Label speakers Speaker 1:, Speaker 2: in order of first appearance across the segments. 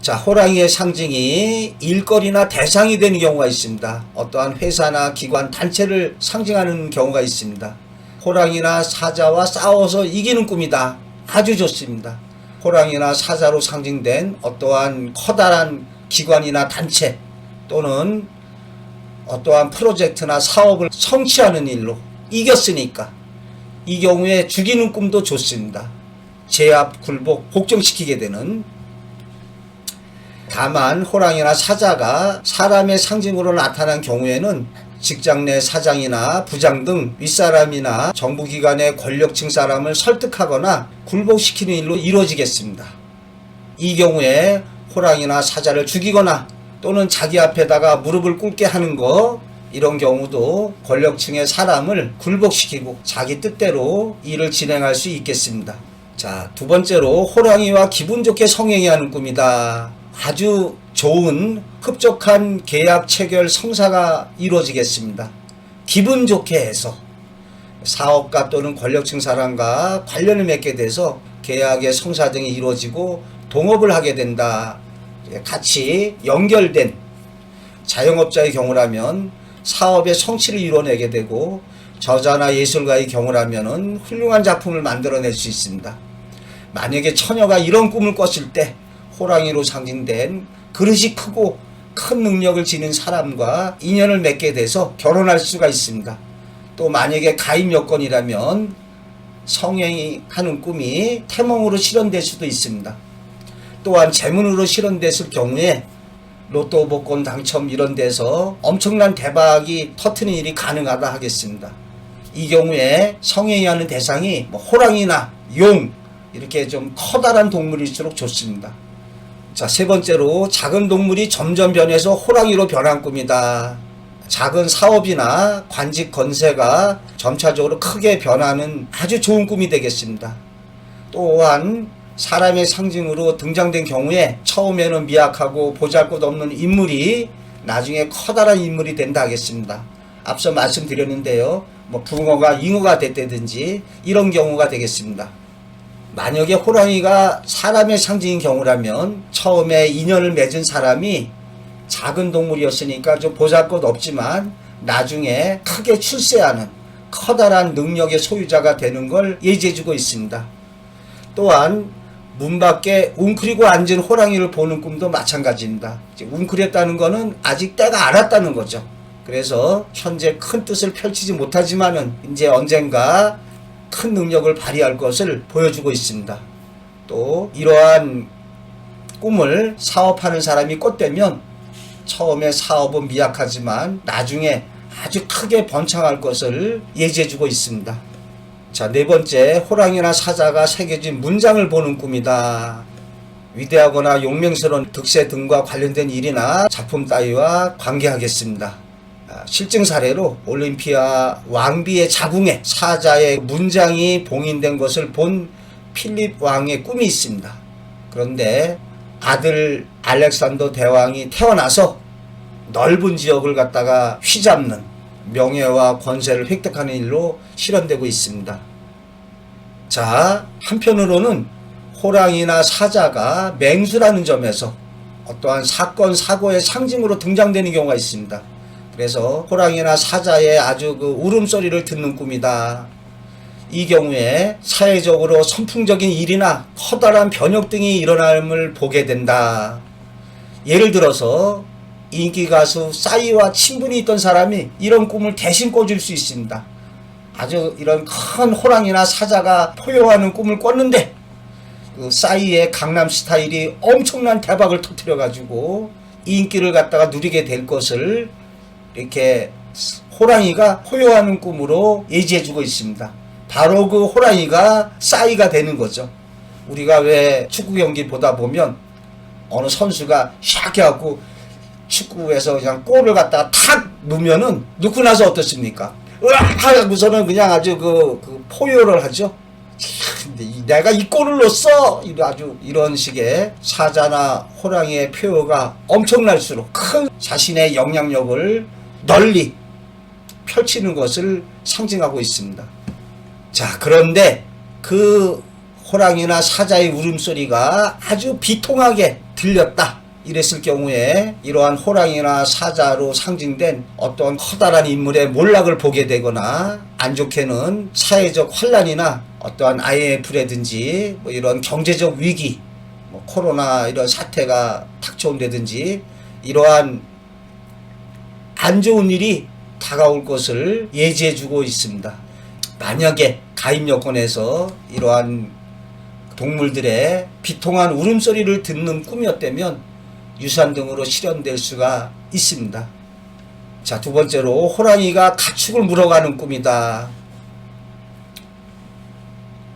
Speaker 1: 자, 호랑이의 상징이 일거리나 대상이 되는 경우가 있습니다. 어떠한 회사나 기관, 단체를 상징하는 경우가 있습니다. 호랑이나 사자와 싸워서 이기는 꿈이다. 아주 좋습니다. 호랑이나 사자로 상징된 어떠한 커다란 기관이나 단체 또는 어떠한 프로젝트나 사업을 성취하는 일로 이겼으니까 이 경우에 죽이는 꿈도 좋습니다. 제압, 굴복, 복종시키게 되는. 다만 호랑이나 사자가 사람의 상징으로 나타난 경우에는 직장 내 사장이나 부장 등 윗사람이나 정부기관의 권력층 사람을 설득하거나 굴복시키는 일로 이루어지겠습니다. 이 경우에 호랑이나 사자를 죽이거나 또는 자기 앞에다가 무릎을 꿇게 하는 거, 이런 경우도 권력층의 사람을 굴복시키고 자기 뜻대로 일을 진행할 수 있겠습니다. 자, 두 번째로 호랑이와 기분 좋게 성행위하는 꿈이다. 아주 좋은 흡족한 계약 체결 성사가 이루어지겠습니다. 기분 좋게 해서 사업가 또는 권력층 사람과 관련을 맺게 돼서 계약의 성사 등이 이루어지고 동업을 하게 된다. 같이 연결된 자영업자의 경우라면 사업의 성취를 이뤄내게 되고, 저자나 예술가의 경우라면 훌륭한 작품을 만들어낼 수 있습니다. 만약에 처녀가 이런 꿈을 꿨을 때 호랑이로 상징된 그릇이 크고 큰 능력을 지닌 사람과 인연을 맺게 돼서 결혼할 수가 있습니다. 또 만약에 가입 여건이라면 성행하는 꿈이 태몽으로 실현될 수도 있습니다. 또한 재문으로 실현됐을 경우에 로또 복권 당첨 이런 데서 엄청난 대박이 터트리는 일이 가능하다 하겠습니다. 이 경우에 성행하는 대상이 호랑이나 용, 이렇게 좀 커다란 동물일수록 좋습니다. 자, 세 번째로 작은 동물이 점점 변해서 호랑이로 변한 꿈이다. 작은 사업이나 관직 건세가 점차적으로 크게 변하는 아주 좋은 꿈이 되겠습니다. 또한 사람의 상징으로 등장된 경우에 처음에는 미약하고 보잘것없는 인물이 나중에 커다란 인물이 된다 하겠습니다. 앞서 말씀드렸는데요. 붕어가 잉어가 됐다든지 이런 경우가 되겠습니다. 만약에 호랑이가 사람의 상징인 경우라면 처음에 인연을 맺은 사람이 작은 동물이었으니까 좀 보잘것없지만 나중에 크게 출세하는 커다란 능력의 소유자가 되는 걸 예지해주고 있습니다. 또한 문 밖에 웅크리고 앉은 호랑이를 보는 꿈도 마찬가지입니다. 웅크렸다는 것은 아직 때가 안 왔다는 거죠. 그래서 현재 큰 뜻을 펼치지 못하지만은 이제 언젠가 큰 능력을 발휘할 것을 보여주고 있습니다. 또 이러한 꿈을 사업하는 사람이 꿨다면 처음에 사업은 미약하지만 나중에 아주 크게 번창할 것을 예지해주고 있습니다. 자, 네 번째, 호랑이나 사자가 새겨진 문장을 보는 꿈이다. 위대하거나 용맹스러운 득세 등과 관련된 일이나 작품 따위와 관계하겠습니다. 실증 사례로 올림피아 왕비의 자궁에 사자의 문장이 봉인된 것을 본 필립 왕의 꿈이 있습니다. 그런데 아들 알렉산더 대왕이 태어나서 넓은 지역을 갖다가 휘잡는 명예와 권세를 획득하는 일로 실현되고 있습니다. 자, 한편으로는 호랑이나 사자가 맹수라는 점에서 어떠한 사건, 사고의 상징으로 등장되는 경우가 있습니다. 그래서 호랑이나 사자의 아주 울음소리를 듣는 꿈이다. 이 경우에 사회적으로 선풍적인 일이나 커다란 변혁 등이 일어남을 보게 된다. 예를 들어서 인기 가수 싸이와 친분이 있던 사람이 이런 꿈을 대신 꿔줄 수 있습니다. 아주 이런 큰 호랑이나 사자가 포효하는 꿈을 꿨는데 그 싸이의 강남 스타일이 엄청난 대박을 터뜨려가지고 인기를 갖다가 누리게 될 것을 이렇게 호랑이가 포효하는 꿈으로 예지해주고 있습니다. 바로 그 호랑이가 싸이가 되는 거죠. 우리가 왜 축구 경기 보다 보면 어느 선수가 샥 해갖고 축구에서 그냥 골을 갖다가 탁 넣으면은 넣고 나서 어떻습니까? 으악 하고서는 그냥 아주 그 포효를 하죠. 내가 이 골을 넣었어! 아주 이런 식의 사자나 호랑이의 표효가 엄청날수록 큰 자신의 영향력을 널리 펼치는 것을 상징하고 있습니다. 자, 그런데 그 호랑이나 사자의 울음소리가 아주 비통하게 들렸다 이랬을 경우에 이러한 호랑이나 사자로 상징된 어떤 커다란 인물의 몰락을 보게 되거나 안 좋게는 사회적 환란이나 어떠한 IMF라든지 뭐 이런 경제적 위기, 뭐 코로나 이런 사태가 닥쳐온다든지 이러한 안 좋은 일이 다가올 것을 예지해 주고 있습니다. 만약에 가입 여건에서 이러한 동물들의 비통한 울음소리를 듣는 꿈이었다면 유산 등으로 실현될 수가 있습니다. 자, 두 번째로 호랑이가 가축을 물어가는 꿈이다.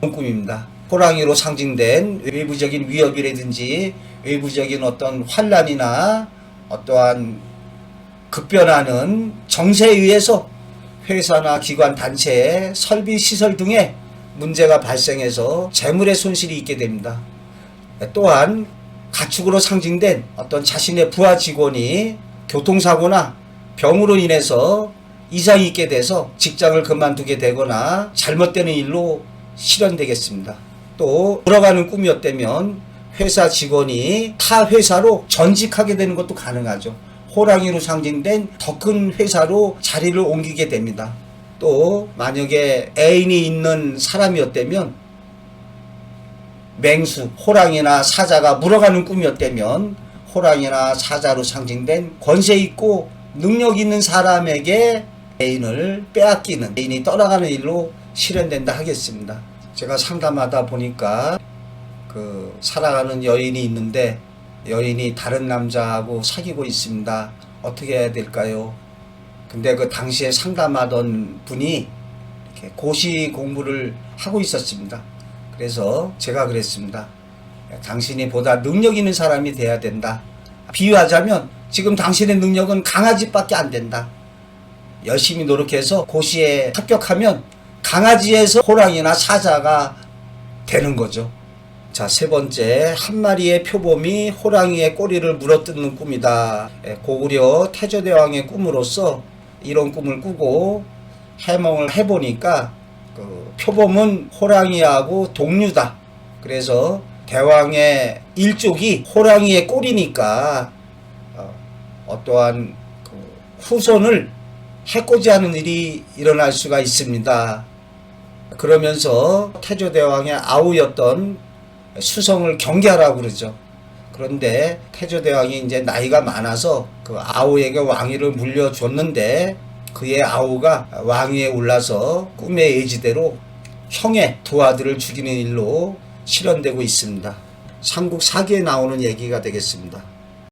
Speaker 1: 꿈입니다. 호랑이로 상징된 외부적인 위협이라든지 외부적인 어떤 환란이나 어떠한 급변하는 정세에 의해서 회사나 기관 단체의 설비 시설 등에 문제가 발생해서 재물의 손실이 있게 됩니다. 또한 가축으로 상징된 어떤 자신의 부하 직원이 교통사고나 병으로 인해서 이상이 있게 돼서 직장을 그만두게 되거나 잘못되는 일로 실현되겠습니다. 또 돌아가는 꿈이었다면 회사 직원이 타 회사로 전직하게 되는 것도 가능하죠. 호랑이로 상징된 더 큰 회사로 자리를 옮기게 됩니다. 또 만약에 애인이 있는 사람이었다면 맹수, 호랑이나 사자가 물어가는 꿈이었다면 호랑이나 사자로 상징된 권세 있고 능력 있는 사람에게 애인을 빼앗기는, 애인이 떠나가는 일로 실현된다 하겠습니다. 제가 상담하다 보니까 살아가는 여인이 있는데 여인이 다른 남자하고 사귀고 있습니다. 어떻게 해야 될까요? 근데 그 당시에 상담하던 분이 이렇게 고시 공부를 하고 있었습니다. 그래서 제가 그랬습니다. 당신이 보다 능력 있는 사람이 돼야 된다. 비유하자면 지금 당신의 능력은 강아지밖에 안 된다. 열심히 노력해서 고시에 합격하면 강아지에서 호랑이나 사자가 되는 거죠. 자, 세 번째, 한 마리의 표범이 호랑이의 꼬리를 물어뜯는 꿈이다. 고구려 태조대왕의 꿈으로서 이런 꿈을 꾸고 해몽을 해보니까 표범은 호랑이하고 동류다. 그래서 대왕의 일족이 호랑이의 꼬리니까 어떠한 후손을 해코지하는 일이 일어날 수가 있습니다. 그러면서 태조대왕의 아우였던 수성을 경계하라고 그러죠. 그런데 태조대왕이 이제 나이가 많아서 그 아우에게 왕위를 물려줬는데 그의 아우가 왕위에 올라서 꿈의 예지대로 형의 두 아들을 죽이는 일로 실현되고 있습니다. 삼국 사기에 나오는 얘기가 되겠습니다.